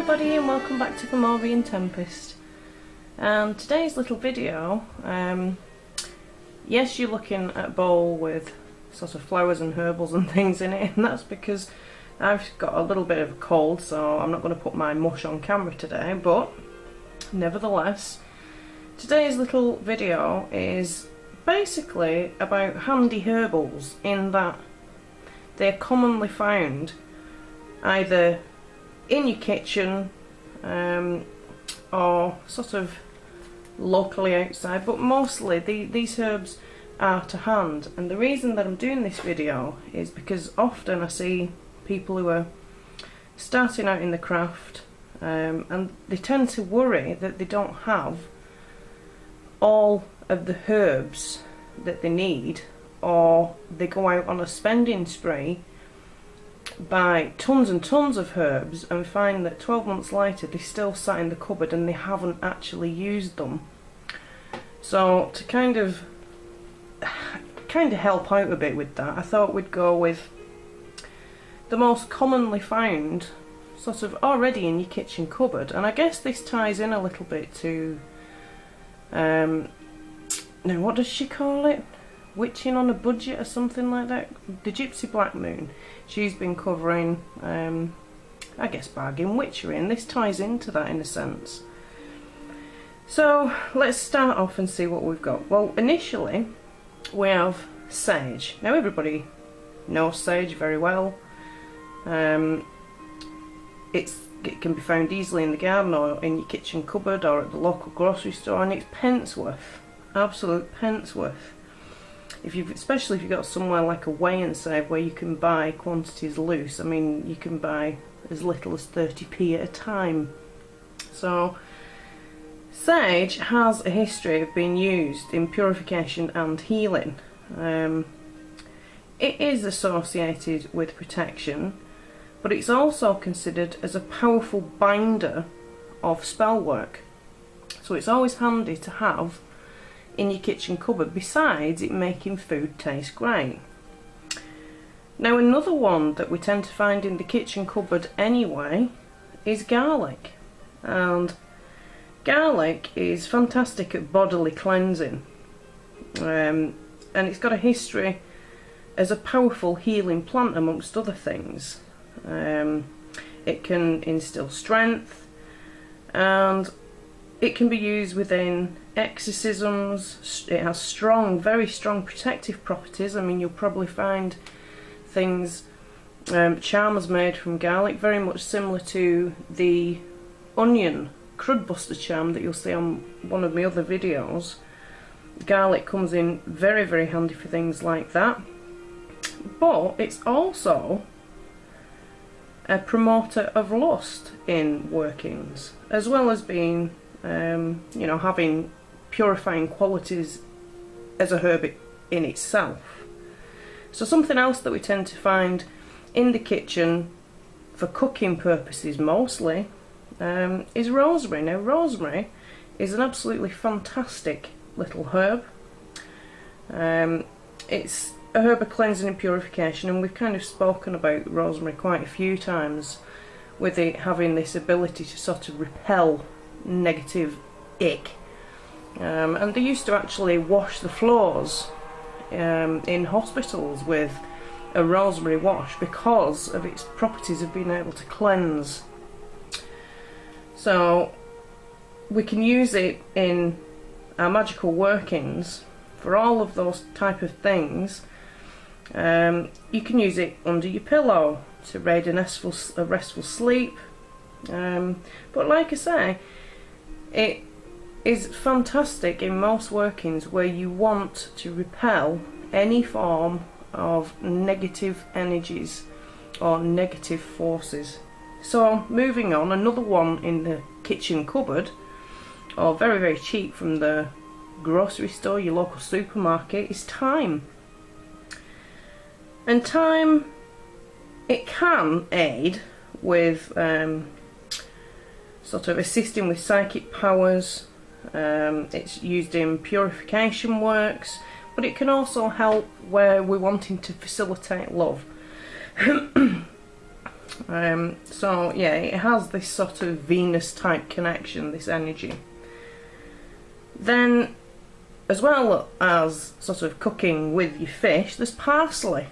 everybody, and welcome back to the Movian Tempest. And today's little video, yes, you're looking at a bowl with sort of flowers and herbals and things in it, and that's because I've got a little bit of a cold, so I'm not going to put my mush on camera today, but nevertheless, today's little video is basically about handy herbals, in that they're commonly found either in your kitchen or sort of locally outside, but mostly these herbs are to hand. And the reason that I'm doing this video is because often I see people who are starting out in the craft and they tend to worry that they don't have all of the herbs that they need, or they go out on a spending spree, buy tons and tons of herbs, and find that 12 months later they still sat in the cupboard and they haven't actually used them. So to kind of help out a bit with that, I thought we'd go with the most commonly found, sort of already in your kitchen cupboard. And I guess this ties in a little bit to now, what does she call it? Witching on a budget or something like that? The Gypsy Black Moon. She's been covering, I guess, bargain witchery, and this ties into that in a sense. So let's start off and see what we've got. Well, initially we have sage. Now everybody knows sage very well. It can be found easily in the garden or in your kitchen cupboard or at the local grocery store, and it's pence worth, absolute pence worth. Especially if you've got somewhere like a weigh and save where you can buy quantities loose. I mean, you can buy as little as 30p at a time. So sage has a history of being used in purification and healing. It is associated with protection, but it's also considered as a powerful binder of spell work. So it's always handy to have in your kitchen cupboard, besides it making food taste great. Now, another one that we tend to find in the kitchen cupboard anyway is garlic. And garlic is fantastic at bodily cleansing, and it's got a history as a powerful healing plant amongst other things. It can instill strength, and it can be used within exorcisms. It has strong, very strong protective properties. I mean, you'll probably find things, charms made from garlic, very much similar to the onion crud buster charm that you'll see on one of my other videos. Garlic comes in very, very handy for things like that. But it's also a promoter of lust in workings, as well as being you know, having purifying qualities as a herb in itself. So something else that we tend to find in the kitchen for cooking purposes mostly is rosemary. Now, rosemary is an absolutely fantastic little herb. It's a herb of cleansing and purification, and we've kind of spoken about rosemary quite a few times, with it having this ability to sort of repel negative ick. And they used to actually wash the floors in hospitals with a rosemary wash because of its properties of being able to cleanse. So we can use it in our magical workings for all of those type of things. You can use it under your pillow to aid a restful sleep. But like I say, it is fantastic in most workings where you want to repel any form of negative energies or negative forces. So moving on, another one in the kitchen cupboard, or very, very cheap from the grocery store, your local supermarket, is thyme. And thyme, it can aid with sort of assisting with psychic powers. It's used in purification works, but it can also help where we're wanting to facilitate love. So yeah, it has this sort of Venus type connection, this energy. Then, as well as sort of cooking with your fish, there's parsley.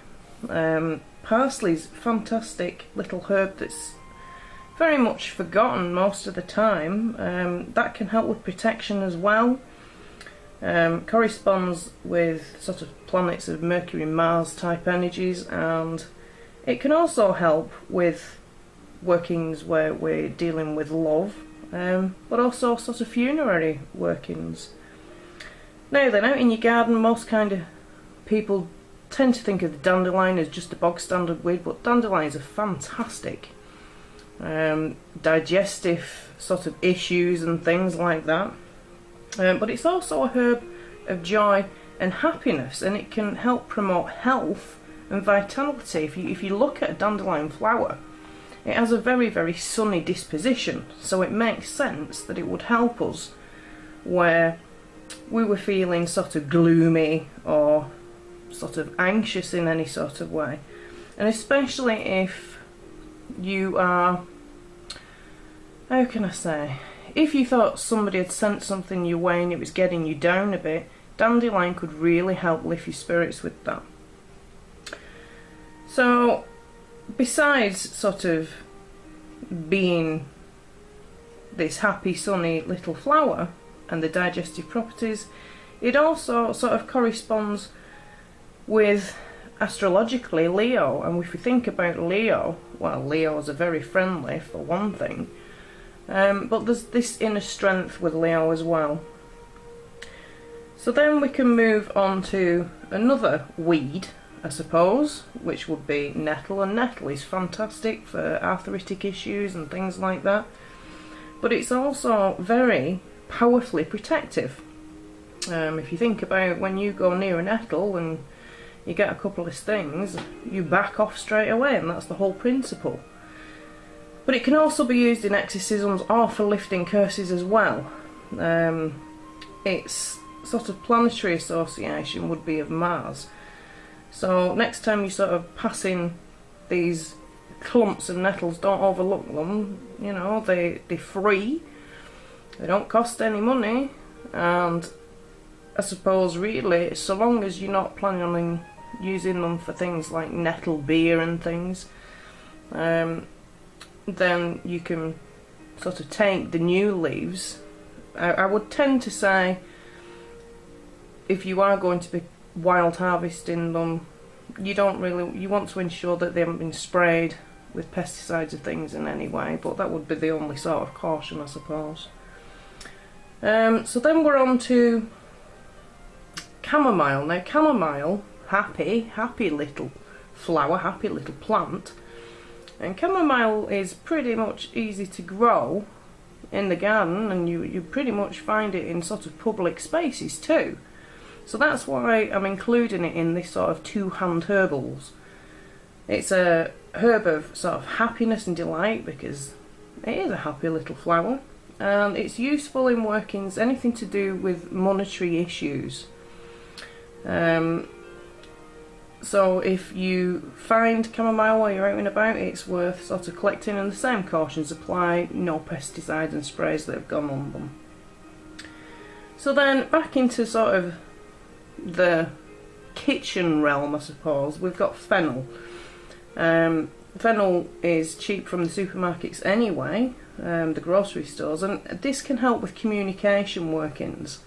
Parsley's a fantastic little herb that's very much forgotten most of the time. That can help with protection as well. Corresponds with sort of planets of Mercury and Mars type energies, and it can also help with workings where we're dealing with love, but also sort of funerary workings. Now then, out in your garden, most kind of people tend to think of the dandelion as just a bog standard weed, but dandelions are fantastic. Digestive sort of issues and things like that. But it's also a herb of joy and happiness, and it can help promote health and vitality. If you look at a dandelion flower, it has a very, very sunny disposition, so it makes sense that it would help us where we were feeling sort of gloomy or sort of anxious in any sort of way. And especially if you are, how can I say, if you thought somebody had sent something your way and it was getting you down a bit, dandelion could really help lift your spirits with that. So besides sort of being this happy sunny little flower and the digestive properties, it also sort of corresponds with astrologically Leo. And if we think about Leo, well, Leos are very friendly for one thing, but there's this inner strength with Leo as well. So then we can move on to another weed, I suppose, which would be nettle. And nettle is fantastic for arthritic issues and things like that, but it's also very powerfully protective. If you think about when you go near a nettle and you get a couple of stings, you back off straight away, and that's the whole principle. But it can also be used in exorcisms or for lifting curses as well. Its sort of planetary association would be of Mars. So next time you sort of passing these clumps of nettles, don't overlook them. You know, they're free, they don't cost any money, and I suppose really, so long as you're not planning on using them for things like nettle beer and things, then you can sort of take the new leaves. I would tend to say, if you are going to be wild harvesting them, you want to ensure that they haven't been sprayed with pesticides or things in any way, but that would be the only sort of caution, I suppose. So then we're on to chamomile. Now chamomile, happy little flower, happy little plant, and chamomile is pretty much easy to grow in the garden, and you pretty much find it in sort of public spaces too. So that's why I'm including it in this sort of two-hand herbals. It's a herb of sort of happiness and delight because it is a happy little flower, and it's useful in workings, anything to do with monetary issues. So if you find chamomile while you're out and about, it's worth sort of collecting, and the same cautions apply, no pesticides and sprays that have gone on them. So then back into sort of the kitchen realm, I suppose, we've got fennel. Fennel is cheap from the supermarkets anyway, the grocery stores, and this can help with communication workings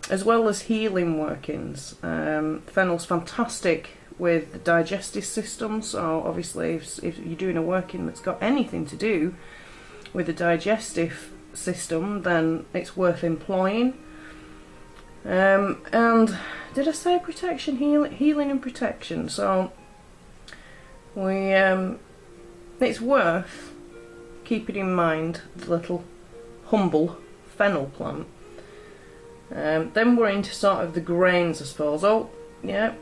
as well as healing workings. Fennel's fantastic with the digestive system, so obviously if you're doing a working that's got anything to do with the digestive system, then it's worth employing. And did I say protection, healing and protection? So it's worth keeping in mind the little humble fennel plant. Then we're into sort of the grains, I suppose. Oh yeah,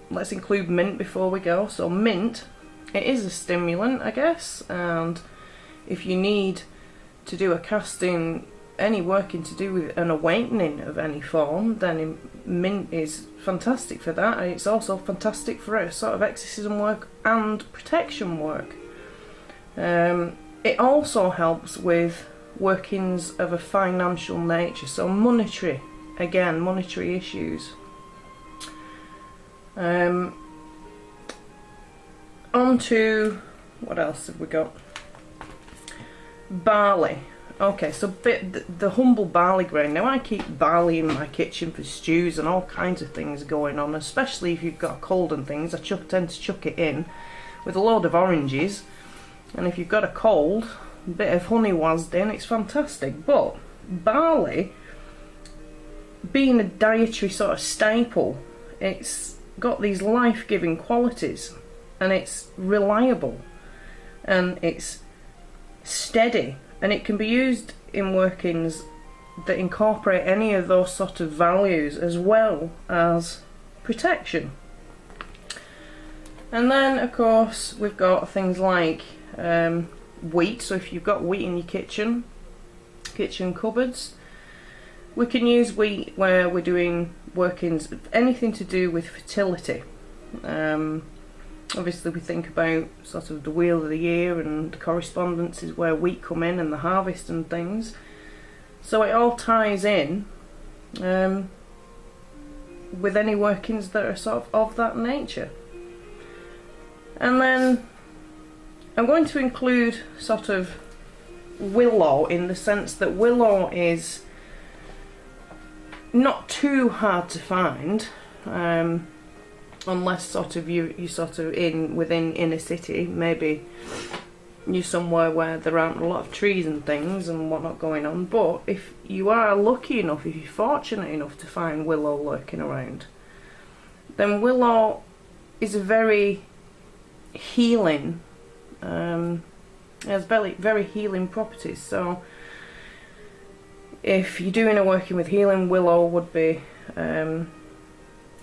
let's include mint before we go. So mint, it is a stimulant, I guess, and if you need to do a casting, any working to do with an awakening of any form, then mint is fantastic for that, and it's also fantastic for a sort of exorcism work and protection work. It also helps with workings of a financial nature, so monetary, again, monetary issues. On to, what else have we got? Barley. Okay, so the humble barley grain. Now I keep barley in my kitchen for stews and all kinds of things going on, especially if you've got a cold and things. I tend to chuck it in with a load of oranges, and if you've got a cold, a bit of honey wazzed in, it's fantastic. But barley, being a dietary sort of staple, it's got these life-giving qualities, and it's reliable, and it's steady, and it can be used in workings that incorporate any of those sort of values as well as protection. And then of course we've got things like wheat. So if you've got wheat in your kitchen cupboards, we can use wheat where we're doing workings, anything to do with fertility. Obviously we think about sort of the wheel of the year and the correspondences where wheat come in and the harvest and things. So it all ties in with any workings that are sort of that nature. And then I'm going to include sort of willow, in the sense that willow is not too hard to find, unless sort of you sort of within inner city. Maybe you're somewhere where there aren't a lot of trees and things and whatnot going on. But if you are lucky enough, if you're fortunate enough to find willow lurking around, then willow is a very healing, has very healing properties. So if you're doing a working with healing, willow would be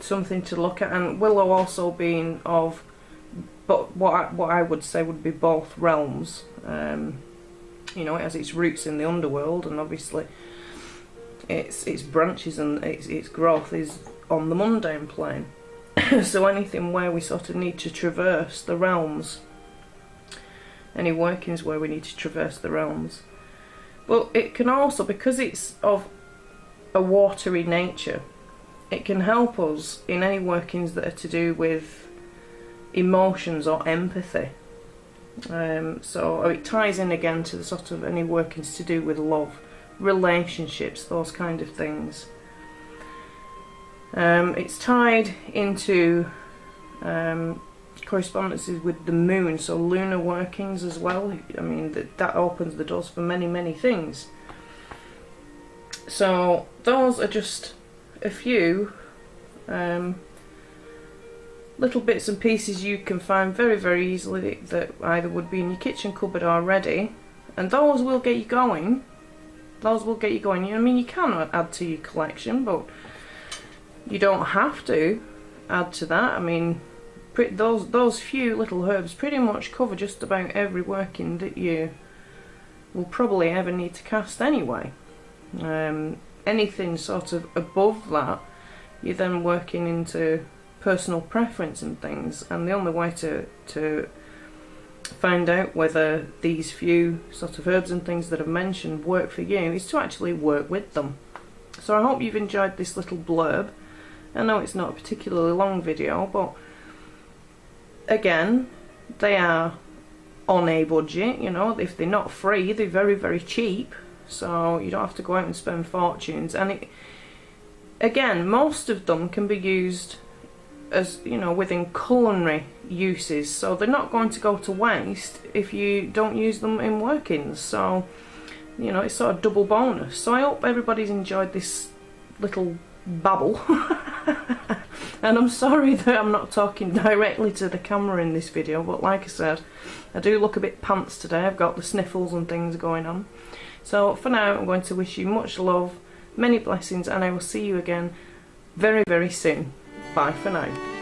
something to look at. And willow also being of, but what I would say would be both realms. You know, it has its roots in the underworld, and obviously its branches and its growth is on the mundane plane. So anything where we sort of need to traverse the realms, any workings where we need to traverse the realms. But it can also, because it's of a watery nature, it can help us in any workings that are to do with emotions or empathy. So it ties in again to the sort of any workings to do with love, relationships, those kind of things. It's tied into correspondences with the moon, so lunar workings as well. I mean, that opens the doors for many things. So those are just a few little bits and pieces you can find very easily that either would be in your kitchen cupboard already, and those will get you going. Those will get you going. I mean, you can add to your collection, but you don't have to add to that. I mean, those few little herbs pretty much cover just about every working that you will probably ever need to cast anyway. Anything sort of above that, you're then working into personal preference and things, and the only way to find out whether these few sort of herbs and things that I've mentioned work for you is to actually work with them. So I hope you've enjoyed this little blurb. I know it's not a particularly long video, but again, they are on a budget. You know, if they're not free, they're very cheap, so you don't have to go out and spend fortunes. And again, most of them can be used as, you know, within culinary uses, so they're not going to go to waste if you don't use them in workings. So, you know, it's sort of double bonus. So I hope everybody's enjoyed this little babble. And I'm sorry that I'm not talking directly to the camera in this video, but like I said, I do look a bit pants today. I've got the sniffles and things going on. So for now, I'm going to wish you much love, many blessings, and I will see you again very soon. Bye for now.